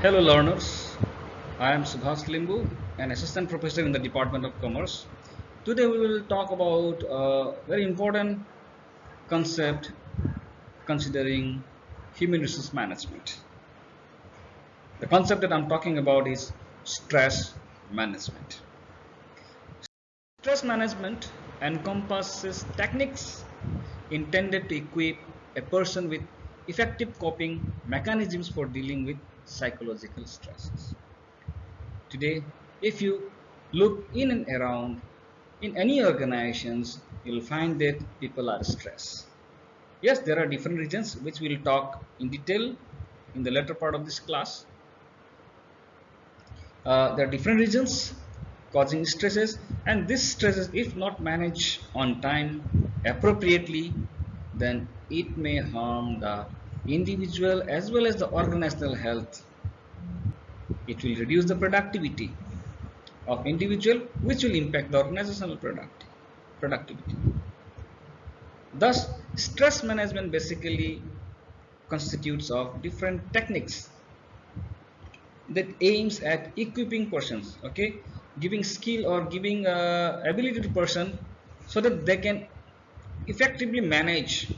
Hello learners, I am Subhas Limbu, an assistant professor in the Department of Commerce. Today we will talk about a very important concept considering human resource management. The concept that I'm talking about is stress management. Stress management encompasses techniques intended to equip a person with effective coping mechanisms for dealing with psychological stresses. Today, if you look in and around in any organizations, you'll find that people are stressed. Yes, there are different reasons which we'll talk in detail in the later part of this class. There are different reasons causing stresses, and this stresses, if not managed on time appropriately, then it may harm the individual as well as the organizational health. It will reduce the productivity of individual, which will impact the organizational productivity. Thus, stress management basically constitutes of different techniques that aims at equipping persons, okay, giving skill or giving ability to person so that they can effectively manage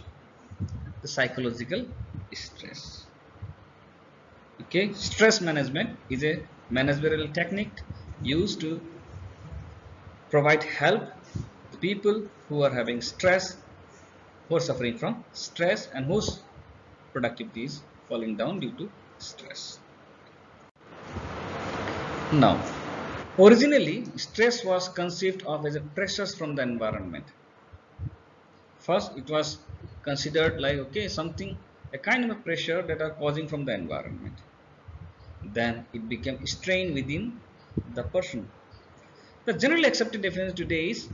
the psychological stress. Okay, stress management is a managerial technique used to provide help to people who are having stress, who are suffering from stress, and whose productivity is falling down due to stress. Now, originally, stress was conceived of as a pressures from the environment. First, it was considered like, okay, something, a kind of a pressure that are causing from the environment. Then it became strain within the person. The generally accepted definition today is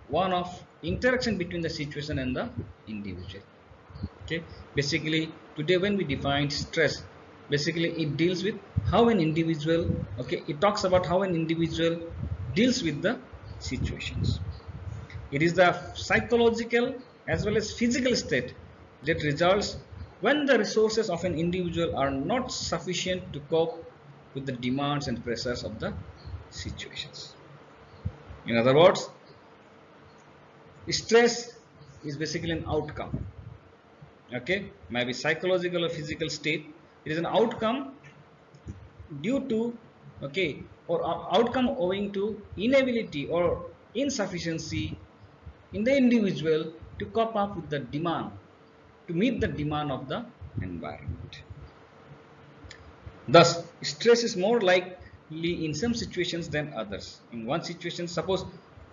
one of interaction between the situation and the individual. Okay, basically today when we define stress, basically it deals with how an individual, okay, it talks about how an individual deals with the situations. It is the psychological as well as physical state that results when the resources of an individual are not sufficient to cope with the demands and pressures of the situations. In other words, stress is basically an outcome, okay, maybe psychological or physical state. It is an outcome due to, okay, or outcome owing to inability or insufficiency in the individual to cope up with the demand, to meet the demand of the environment. Thus, stress is more likely in some situations than others. In one situation, suppose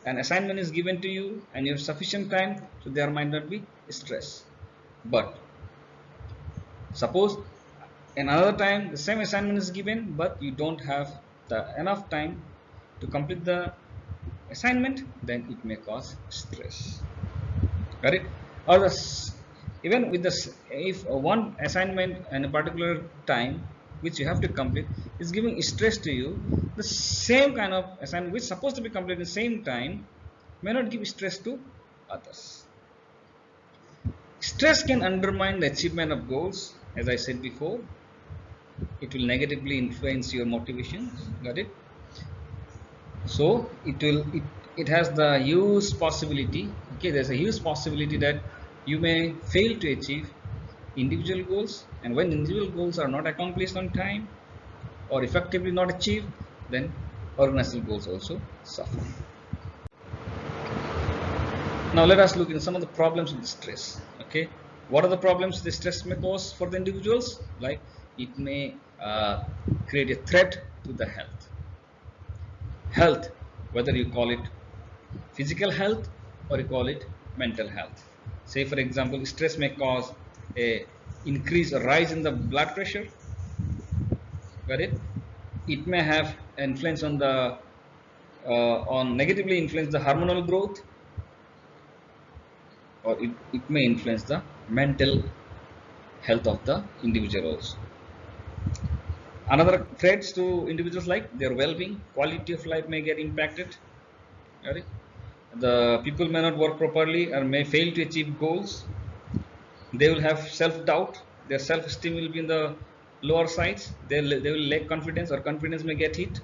an assignment is given to you and you have sufficient time, so there might not be stress. But suppose another time the same assignment is given, but you don't have the enough time to complete the assignment, then it may cause stress. Got it? Or even with this, if one assignment in a particular time which you have to complete is giving stress to you, the same kind of assignment which is supposed to be completed in the same time may not give stress to others. Stress can undermine the achievement of goals, as I said before. It will negatively influence your motivations. Got it? So it has the huge possibility, okay, there's a huge possibility that you may fail to achieve individual goals, and when individual goals are not accomplished on time or effectively not achieved, then organizational goals also suffer. Now let us look into some of the problems with the stress. Okay, what are the problems the stress may cause for the individuals? Like, it may create a threat to the health, whether you call it physical health or you call it mental health. Say for example, stress may cause a increase or rise in the blood pressure. Got it? It may have influence on the on negatively influence the hormonal growth, or it may influence the mental health of the individual also. Another threats to individuals, like their well-being, quality of life may get impacted. Got it? The people may not work properly or may fail to achieve goals. They will have self-doubt. Their self-esteem will be in the lower sides, they will lack confidence, or confidence may get hit,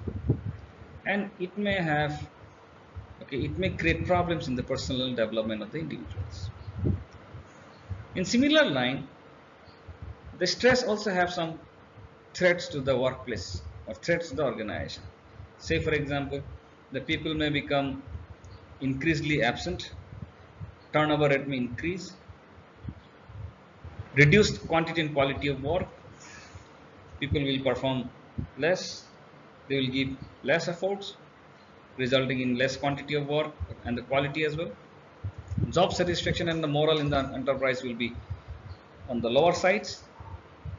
and it may have, okay, it may create problems in the personal development of the individuals. In similar line, the stress also have some threats to the workplace or threats to the organization. Say for example, the people may become increasingly absent, turnover rate may increase, reduced quantity and quality of work, people will perform less, they will give less efforts, resulting in less quantity of work and the quality as well. Job satisfaction and the morale in the enterprise will be on the lower sides.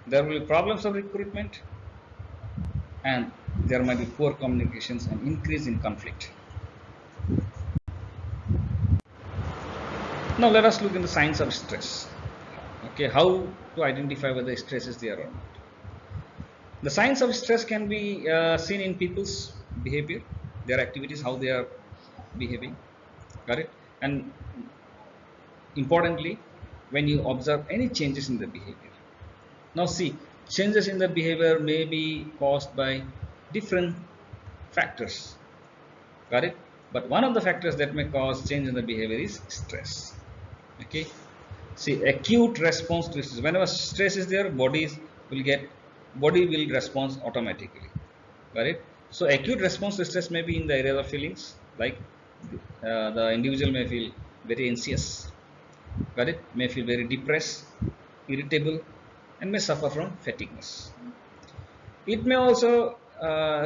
There will be problems of recruitment, and there might be poor communications and increase in conflict. Now let us look in the signs of stress. Okay, how to identify whether stress is there or not. The signs of stress can be seen in people's behavior, their activities, how they are behaving. Got it? And importantly, when you observe any changes in the behavior. Now see, changes in the behavior may be caused by different factors. Got it? But one of the factors that may cause change in the behavior is stress. Okay. See, acute response to stress. Whenever stress is there, body will respond automatically. Got it? So acute response to stress may be in the area of feelings, like the individual may feel very anxious. Got it? May feel very depressed, irritable, and may suffer from fatigueness. It may also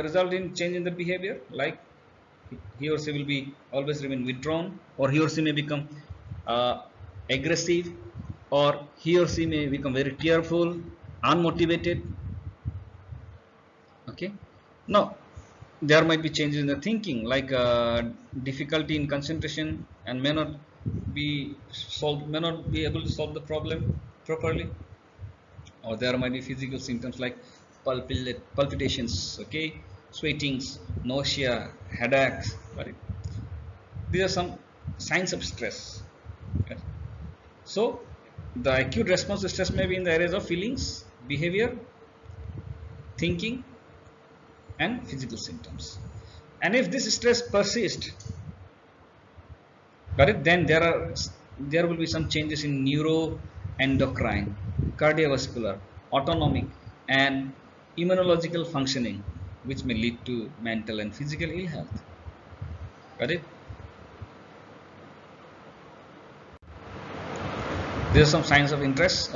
result in change in the behavior, like he or she will be always remain withdrawn, or he or she may become uh, aggressive, or he or she may become very tearful, unmotivated. Okay. Now there might be changes in the thinking, like difficulty in concentration, and may not be able to solve the problem properly, or there might be physical symptoms like palpitations, okay, sweatings, nausea, headaches. Right? These are some signs of stress. Okay. So the acute response to stress may be in the areas of feelings, behavior, thinking, and physical symptoms. And if this stress persists, got it, then there will be some changes in neuroendocrine, cardiovascular, autonomic, and immunological functioning, which may lead to mental and physical ill health. Got it? There are some signs of interest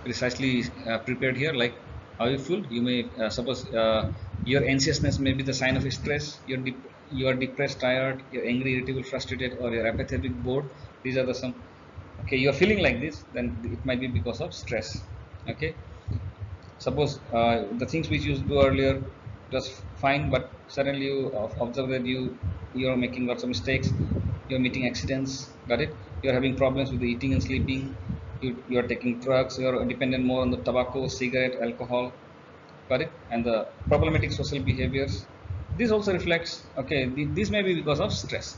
precisely prepared here, like how you feel. You may suppose your anxiousness may be the sign of stress. You are depressed, tired, you're angry, irritable, frustrated, or you're apathetic, bored. These are the some. Okay, you're feeling like this, then it might be because of stress. Okay, suppose the things which you used to do earlier was fine, but suddenly you observe that you're making lots of mistakes, you're meeting accidents. Got it? You're having problems with the eating and sleeping, you're taking drugs, you're dependent more on the tobacco, cigarette, alcohol. Got it? And the problematic social behaviors, this also reflects, okay, this may be because of stress.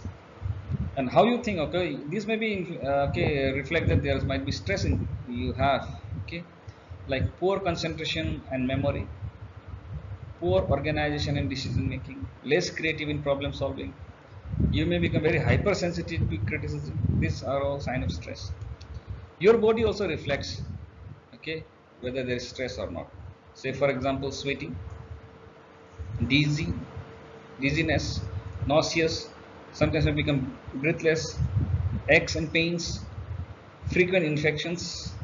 And how you think, okay, this may be okay, reflect that there might be stress in you have. Okay, like poor concentration and memory, poor organization and decision making, less creative in problem solving. You may become very hypersensitive to criticism. These are all signs of stress. Your body also reflects, okay, whether there is stress or not. Say for example, sweating, dizzy, dizziness, nauseous, sometimes you become breathless, aches and pains, frequent infections,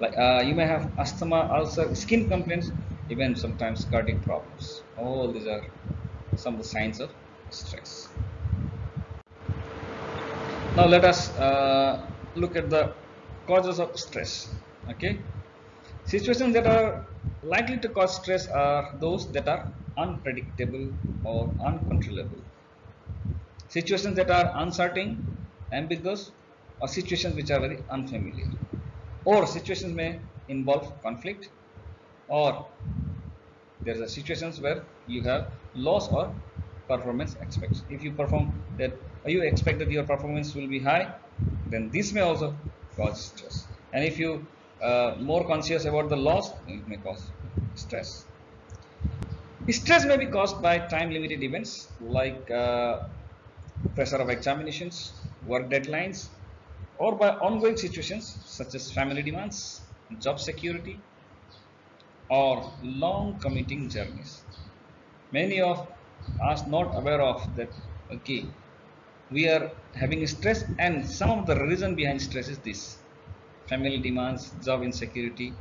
like you may have asthma, ulcer, skin complaints, even sometimes cardiac problems. All these are some of the signs of stress. Now let us look at the causes of stress. Okay, situations that are likely to cause stress are those that are unpredictable or uncontrollable. Situations that are uncertain, ambiguous, or situations which are very unfamiliar. Or situations may involve conflict, or there are situations where you have loss or performance expects. If you perform that, you expect that your performance will be high, then this may also cause stress. And if you more conscious about the loss, it may cause stress. Stress may be caused by time limited events like pressure of examinations, work deadlines, or by ongoing situations such as family demands, job security, or long commuting journeys. Many of us not aware of that. Okay, we are having stress, and some of the reason behind stress is this: family demands, job insecurity,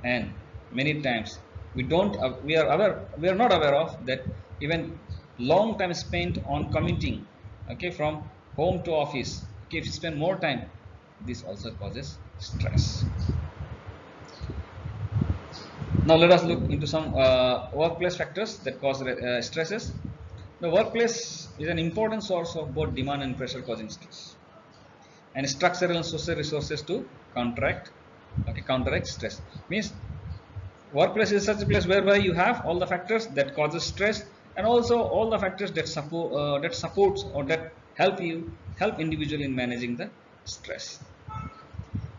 and many times we are not aware of that even long time spent on commuting, okay, from home to office, okay, if you spend more time, this also causes stress. Now let us look into some workplace factors that cause stresses. The workplace is an important source of both demand and pressure causing stress, and structural and social resources to counteract stress. Means workplace is such a place whereby you have all the factors that causes stress, and also all the factors that supports or that help individual in managing the stress.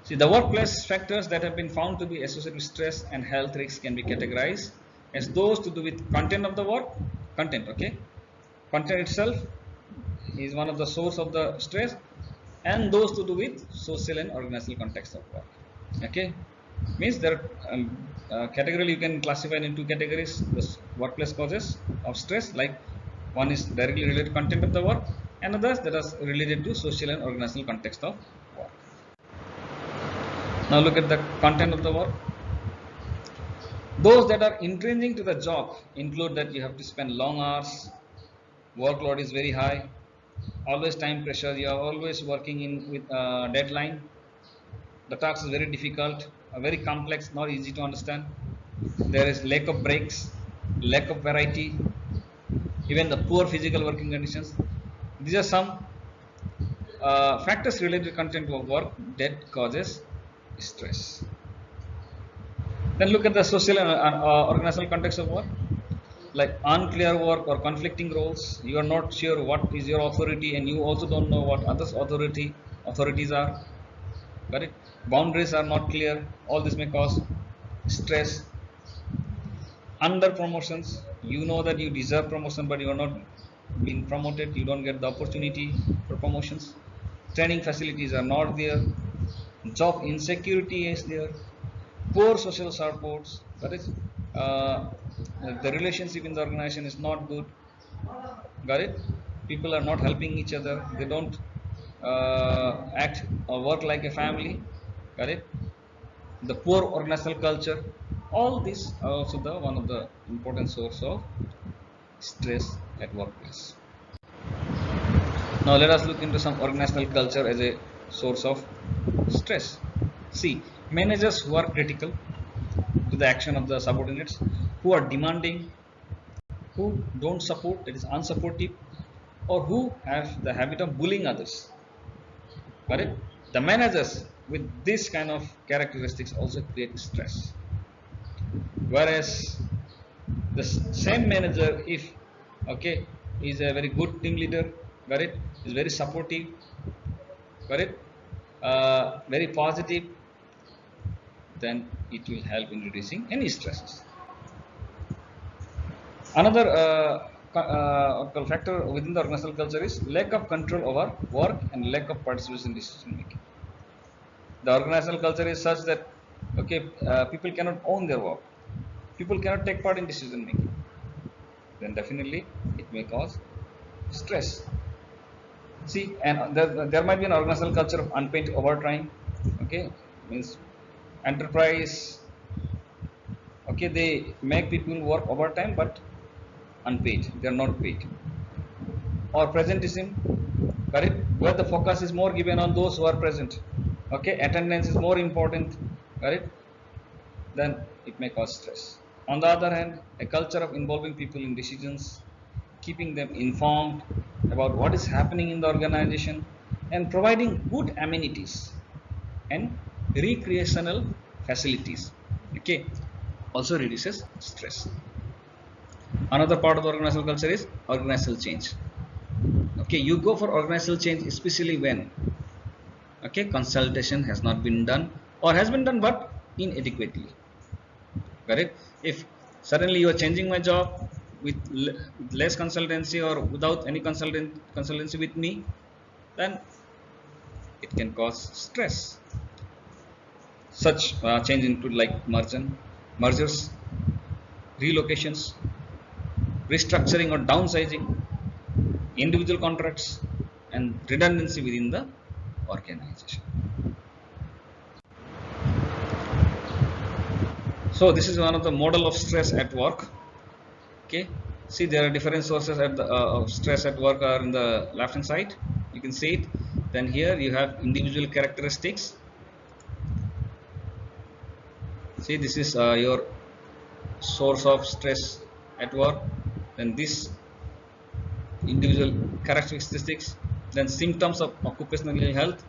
See, the workplace factors that have been found to be associated with stress and health risks can be categorized as those to do with content of the work, content, okay? Content itself is one of the source of the stress, and those to do with social and organizational context of work, okay? Means there category you can classify into categories the workplace causes of stress, like one is directly related to content of the work, and others that are related to social and organizational context of work. Now look at the content of the work. Those that are intrinsic to the job include that you have to spend long hours, workload is very high, always time pressure, you are always working in with deadline, the task is very difficult, very complex, not easy to understand. There is lack of breaks, lack of variety, even the poor physical working conditions. These are some factors related to content of work that causes stress. Then look at the social and organizational context of work, like unclear work or conflicting roles. You are not sure what is your authority, and you also don't know what others' authorities are. Got it? Boundaries are not clear. All this may cause stress. Under promotions, you know that you deserve promotion, but you are not being promoted. You don't get the opportunity for promotions. Training facilities are not there. Job insecurity is there. Poor social supports. That is, uh, the relationship in the organization is not good. Got it? People are not helping each other. They don't act or work like a family. Got it? The poor organizational culture. All these are also the one of the important source of stress at workplace. Now let us look into some organizational culture as a source of stress. See, managers who are critical to the action of the subordinates, who are demanding, who don't support, that is unsupportive, or who have the habit of bullying others. Got it? The managers with this kind of characteristics also create stress. Whereas the same manager, if okay, is a very good team leader, got it? Is very supportive, got it? Very positive, then it will help in reducing any stresses. Another factor within the organizational culture is lack of control over work and lack of participation in decision making. The organizational culture is such that okay, people cannot own their work, people cannot take part in decision making, then definitely it may cause stress. See, and there might be an organizational culture of unpaid overtime, okay, means enterprise, okay, they make people work overtime but unpaid, they are not paid. Or presentism, correct, where the focus is more given on those who are present, okay, attendance is more important, correct, then it may cause stress. On the other hand, a culture of involving people in decisions, keeping them informed about what is happening in the organization, and providing good amenities and recreational facilities, okay, also reduces stress. Another part of the organizational culture is organizational change. Okay, you go for organizational change especially when okay consultation has not been done, or has been done but inadequately. Correct? If suddenly you are changing my job with less consultancy or without any consultancy with me, then it can cause stress. Such change include like mergers, relocations, restructuring or downsizing, individual contracts, and redundancy within the organization. So this is one of the model of stress at work. Okay, see there are different sources at the of stress at work are in the left hand side. You can see it. Then here you have individual characteristics. See, this is your source of stress at work. Then this individual characteristics, then symptoms of occupational ill health,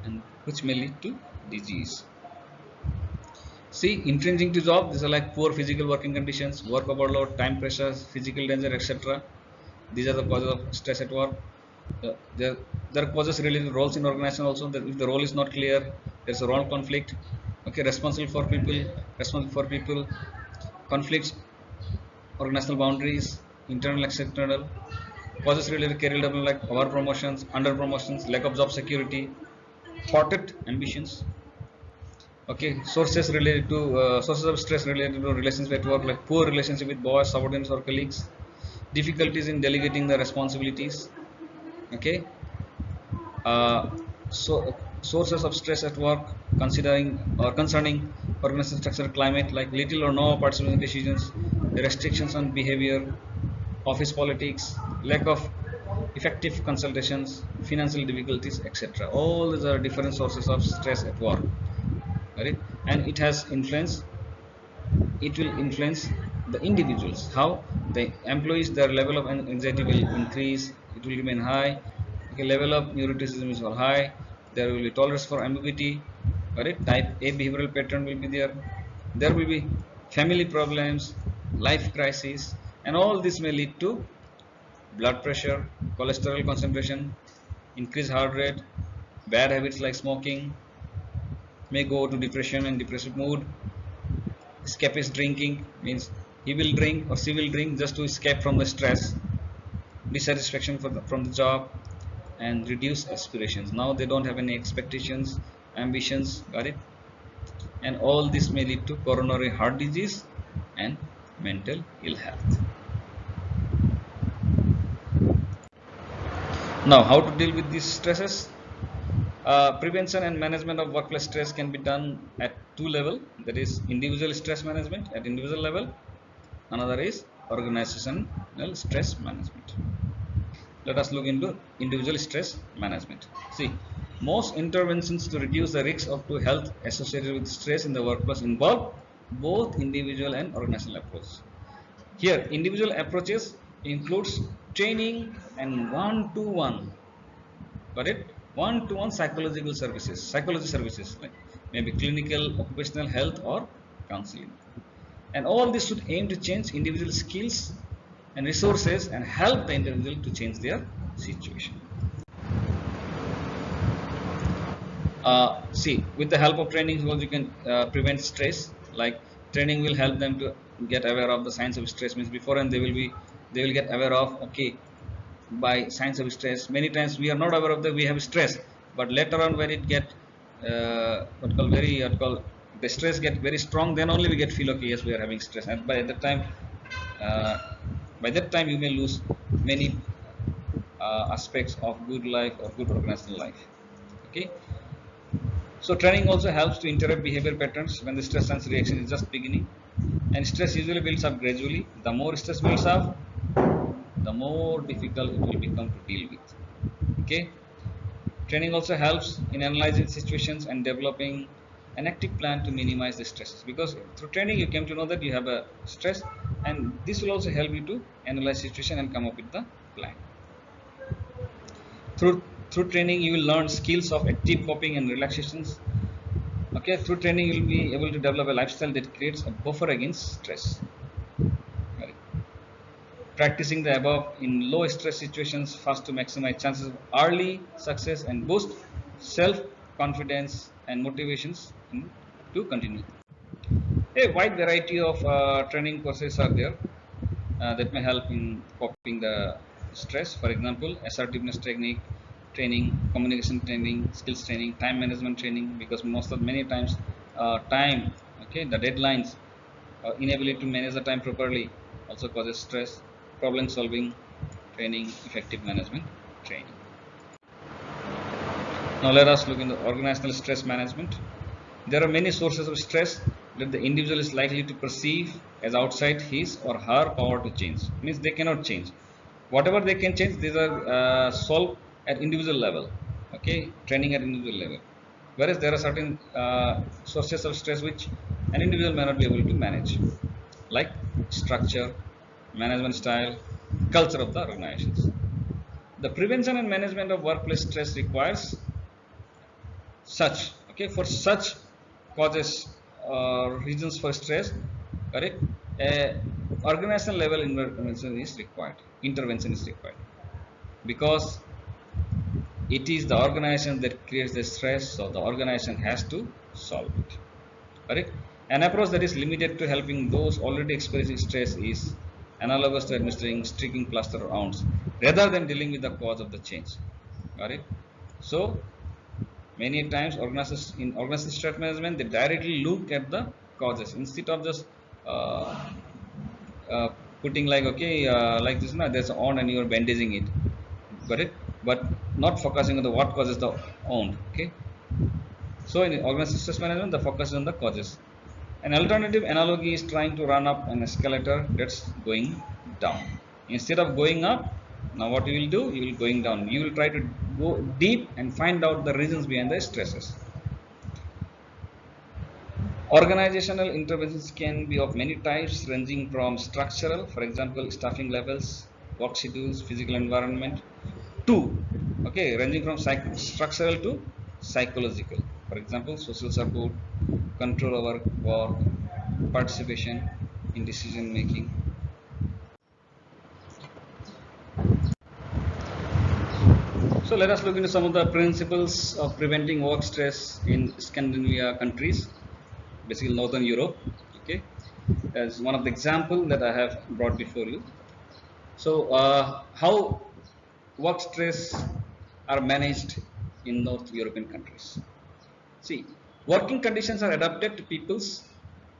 and which may lead to disease. See, infringing to job, these are like poor physical working conditions, work overload, time pressures, physical danger, etc. These are the causes of stress at work. There are causes related to roles in organization also. That if the role is not clear, there's a role conflict. Okay, responsible for people, conflicts, organizational boundaries, internal, external. Causes related to career development like over promotions, under promotions, lack of job security, thwarted ambitions. Okay, sources of stress related to relations at work like poor relationship with boss, subordinates or colleagues, difficulties in delegating the responsibilities. Okay, uh, so sources of stress at work considering or concerning organizational structure, climate like little or no participation decisions, restrictions on behavior, office politics, lack of effective consultations, financial difficulties, etc. All these are different sources of stress at work, right? And it will influence the individuals, how the employees, their level of anxiety will increase, it will remain high. Okay, level of neuroticism is all high, there will be tolerance for ambiguity, correct? Type A behavioral pattern will be there will be family problems, life crisis, and all this may lead to blood pressure, cholesterol concentration, increased heart rate, bad habits like smoking, may go to depression and depressive mood. Escapist drinking means he will drink or she will drink just to escape from the stress, dissatisfaction from the job, and reduce aspirations. Now they don't have any expectations, ambitions, got it? And all this may lead to coronary heart disease and mental ill health. Now, how to deal with these stresses? Prevention and management of workplace stress can be done at two levels. That is individual stress management at individual level. Another is organizational stress management. Let us look into individual stress management. See, most interventions to reduce the risks of to health associated with stress in the workplace involve both individual and organizational approaches. Here, individual approaches includes training and one-to-one, got it? One-to-one psychology services like maybe clinical, occupational health, or counseling. And all this should aim to change individual skills and resources and help the individual to change their situation. See, with the help of training, you can prevent stress. Like training will help them to get aware of the signs of stress. Means before and they will get aware of, okay, by signs of stress. Many times we are not aware of that we have stress, but later on when it get what call the stress get very strong, then only we get feel, okay, yes, we are having stress, and uh, by that time you may lose many aspects of good life or good organizational life. Okay, so training also helps to interrupt behavior patterns when the stress and reaction is just beginning, and stress usually builds up gradually. The more stress builds up, the more difficult it will become to deal with. Okay, training also helps in analyzing situations and developing an active plan to minimize the stresses, because through training you came to know that you have a stress, and this will also help you to analyze situation and come up with the plan. Through training you will learn skills of active coping and relaxations. Okay, through training you will be able to develop a lifestyle that creates a buffer against stress. Right. Practicing the above in low stress situations fast to maximize chances of early success and boost self confidence and motivations in to continue. A wide variety of training courses are there that may help in coping the stress. For example, assertiveness training, communication training, skills training, time management training. Because many times, time, okay, the deadlines, inability to manage the time properly also causes stress. Problem solving training, effective management training. Now let us look into organizational stress management. There are many sources of stress that the individual is likely to perceive as outside his or her power to change. Means they cannot change. Whatever they can change, these are solved at individual level. Okay, training at individual level. Whereas there are certain sources of stress which an individual may not be able to manage, like structure, management style, culture of the organizations. The prevention and management of workplace stress requires such, okay, for such causes reasons for stress, correct, organizational level intervention is required, because it is the organization that creates the stress, so the organization has to solve it, correct. An approach that is limited to helping those already experiencing stress is analogous to administering sticking plaster rounds rather than dealing with the cause of the change, correct. So many times organizations in organizational stress management, they directly look at the causes instead of just uh, uh, putting like, okay, like this now there's on and you're bandaging it, got it, but not focusing on the what causes the wound, okay. So in organizational stress management, the focus is on the causes. An alternative analogy is trying to run up an escalator that's going down. Instead of going up, now what you will do, you will going down. You will try to go deep and find out the reasons behind the stresses. Organizational interventions can be of many types, ranging from structural, for example, staffing levels, work schedules, physical environment, to, okay, ranging from structural to psychological. For example, social support, control over work, participation in decision making. So let us look into some of the principles of preventing work stress in Scandinavia countries, basically Northern Europe. Okay, as one of the example that I have brought before you. So how work stress are managed in North European countries? See, working conditions are adapted to people's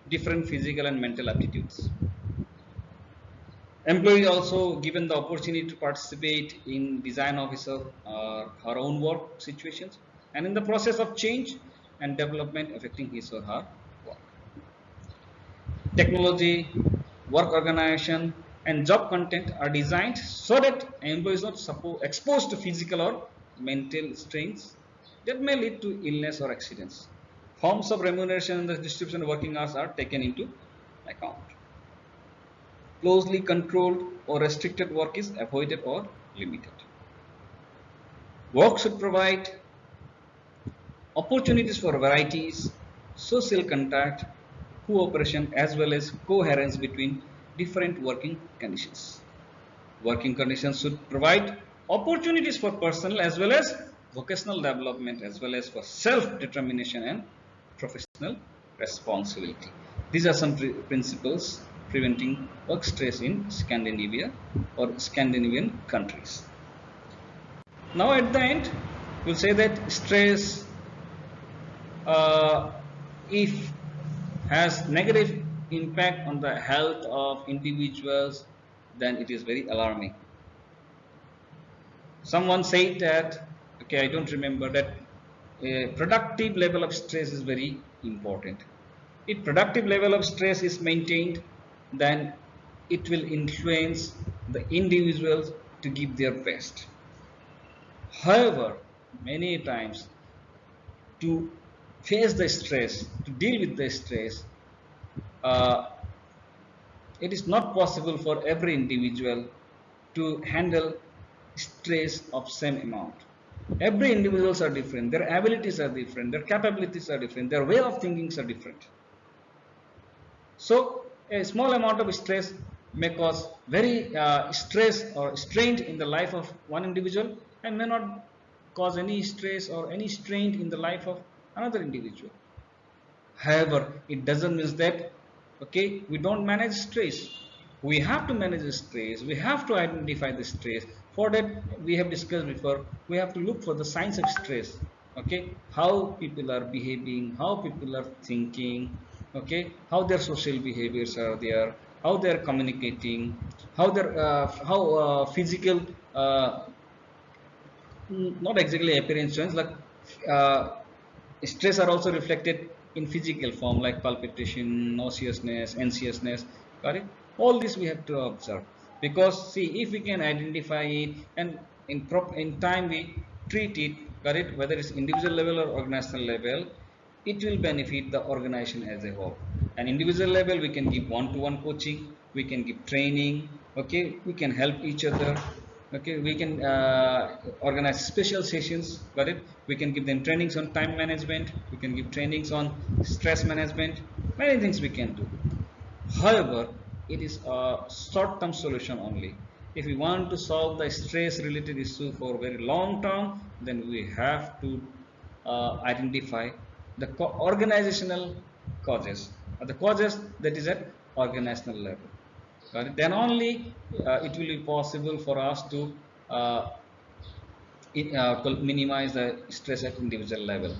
different physical and mental aptitudes. Employee also given the opportunity to participate in design of his or her own work situations and in the process of change and development affecting his or her work. Technology, work organization, and job content are designed so that employees are not exposed to physical or mental strains that may lead to illness or accidents. Forms of remuneration and the distribution of working hours are taken into account. Closely controlled or restricted work is avoided or limited. Work should provide opportunities for varieties, social contact, cooperation, as well as coherence between different working conditions. Working conditions should provide opportunities for personal as well as vocational development, as well as for self-determination and professional responsibility. These are some principles preventing work stress in Scandinavia or Scandinavian countries. Now at the end, we'll say that stress, uh, if has negative impact on the health of individuals, then it is very alarming. Someone said that, okay, I don't remember, that a productive level of stress is very important. If productive level of stress is maintained, then it will influence the individuals to give their best. However, many times, to face the stress, to deal with the stress, uh, it is not possible for every individual to handle stress of same amount. Every individuals are different, their abilities are different, their capabilities are different, their way of thinking are different. So a small amount of stress may cause very stress or strain in the life of one individual, and may not cause any stress or any strain in the life of another individual. However, it doesn't mean that okay we don't manage stress. We have to manage the stress. We have to identify the stress. For that, we have discussed before, we have to look for the signs of stress. Okay, how people are behaving, how people are thinking, okay, how their social behaviors are there, how they are communicating, how their how physical uh, not exactly appearance change, like uh, stress are also reflected in physical form like palpitation, nauseousness, anxiousness. Correct, all this we have to observe, because see, if we can identify it and in time we treat it, correct, whether it's individual level or organizational level, it will benefit the organization as a whole. An individual level, we can give one-to-one coaching, we can give training, okay, we can help each other, okay, we can organize special sessions, got it, we can give them trainings on time management, we can give trainings on stress management, many things we can do. However, it is a short-term solution only. If we want to solve the stress-related issue for very long term, then we have to identify the organizational causes, the causes that is at organizational level. Correct? Then only it will be possible for us to uh, to minimize the stress at individual level.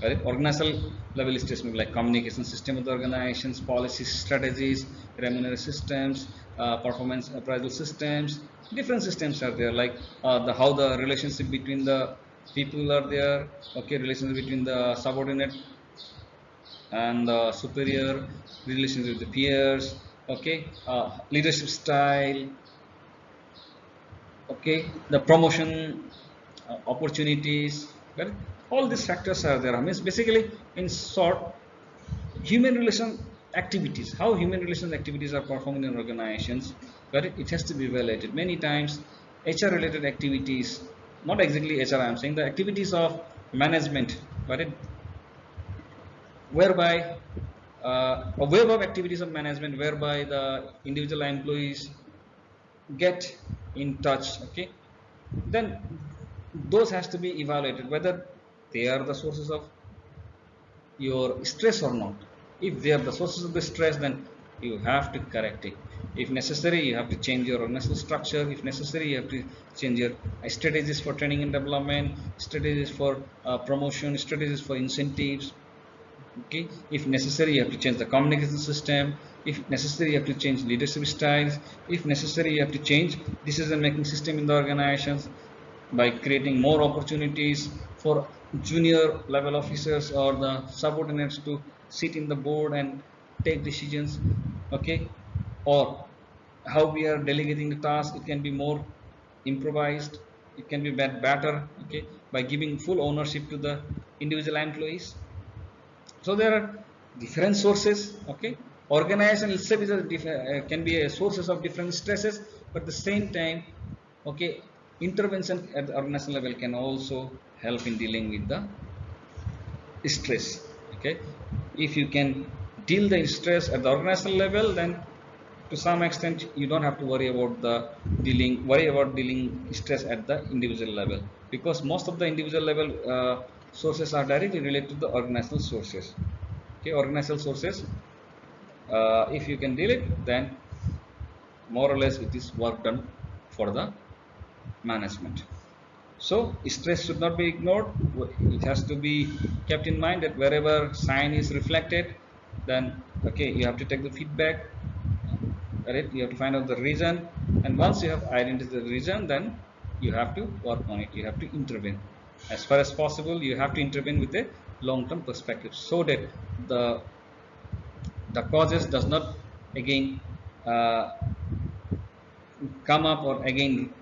Correct? Organizational level stress may be like communication system with organizations, policy strategies, remuneration systems, performance appraisal systems. Different systems are there, like the how the relationship between the people are there. Okay, relationship between the subordinate and the superior, relationship with the peers. Okay, leadership style, okay, the promotion opportunities, well, all these factors are there. I mean, basically, in short, human relation activities, how human relations activities are performed in organizations, correct, it has to be evaluated many times. HR related activities, not exactly HR, I'm saying the activities of management, correct, whereby a web of activities of management whereby the individual employees get in touch, okay, then those has to be evaluated whether they are the sources of your stress or not. If they are the sources of the stress, then you have to correct it. If necessary, you have to change your organizational structure. If necessary, you have to change your strategies for training and development, strategies for promotion, strategies for incentives. Okay, if necessary, you have to change the communication system. If necessary, you have to change leadership styles. If necessary, you have to change decision making system in the organizations by creating more opportunities for junior level officers or the subordinates to sit in the board and take decisions. Okay, or how we are delegating the task, it can be more improvised, it can be better, okay, by giving full ownership to the individual employees. So there are different sources. Okay, organization itself is can be a sources of different stresses, but at the same time, okay, intervention at the organizational level can also help in dealing with the stress. Okay, if you can deal the stress at the organizational level, then to some extent you don't have to worry about dealing stress at the individual level, because most of the individual level sources are directly related to the organizational sources. Okay, organizational sources, if you can deal it, then more or less it is work done for the management. So stress should not be ignored. It has to be kept in mind that wherever sign is reflected, then okay, you have to take the feedback. Right, you have to find out the reason, and once you have identified the reason, then you have to work on it, you have to intervene. As far as possible, you have to intervene with a long-term perspective, so that the the causes does not again uh, come up, or again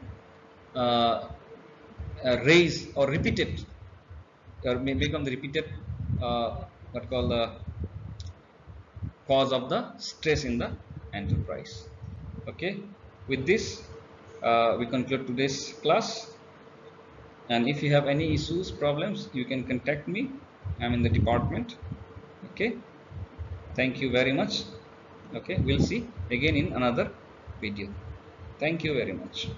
uh, raise or repeat it, or may become the repeated what call the cause of the stress in the enterprise. Okay, with this we conclude today's class, and if you have any issues, problems, you can contact me. I'm in the department. Okay, thank you very much. Okay, we'll see again in another video. Thank you very much.